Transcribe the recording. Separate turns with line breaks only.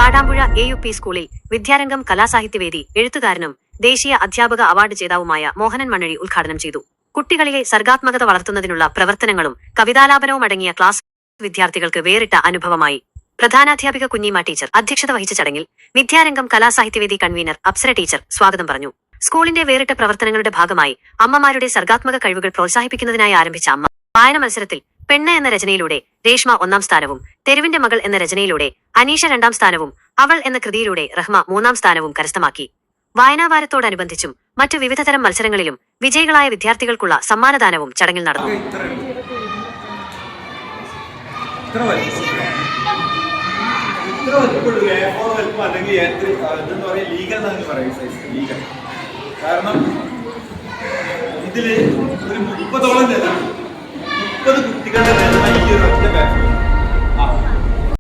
Kadampuzha AUP സ്കൂളിൽ വിദ്യാരംഗം കലാസാഹിത്യവേദി എഴുത്തുകാരനും ദേശീയ അധ്യാപക അവാർഡ് ജേതാവുമായ മോഹനൻ മണ്ണഴി ഉദ്ഘാടനം ചെയ്തു. കുട്ടികളിലെ സർഗാത്മകത വളർത്തുന്നതിനുള്ള പ്രവർത്തനങ്ങളും കവിതാലാപനവും അടങ്ങിയ ക്ലാസ് വിദ്യാർത്ഥികൾക്ക് വേറിട്ട അനുഭവമായി. പ്രധാനാധ്യാപിക കുഞ്ഞിമ ടീച്ചർ അധ്യക്ഷത വഹിച്ച ചടങ്ങിൽ വിദ്യാരംഗം കലാസാഹിത്യവേദി കൺവീനർ അപ്സര ടീച്ചർ സ്വാഗതം പറഞ്ഞു. സ്കൂളിന്റെ വേറിട്ട പ്രവർത്തനങ്ങളുടെ ഭാഗമായി അമ്മമാരുടെ സർഗാത്മക കഴിവുകൾ പ്രോത്സാഹിപ്പിക്കുന്നതിനായി ആരംഭിച്ച അമ്മ വായന മത്സരത്തിൽ പെണ്ണ് എന്ന രചനയിലൂടെ രേഷ്മ 1ാം സ്ഥാനവും, തെരുവിന്റെ മകൾ എന്ന രചനയിലൂടെ അനീഷ 2ാം സ്ഥാനവും, അവൾ എന്ന കൃതിയിലൂടെ റഹ്മ 3ാം സ്ഥാനവും കരസ്ഥമാക്കി. വായനാവാരത്തോടനുബന്ധിച്ചും മറ്റു വിവിധതരം മത്സരങ്ങളിലും വിജയികളായ വിദ്യാർത്ഥികൾക്കുള്ള സമ്മാനദാനവും ചടങ്ങിൽ നടന്നു.
കാരണം ഇതില് ഒരു 30ഓളം 30 കുട്ടികളുടെ ഈ ഒരു ഒറ്റ ബാച്ച്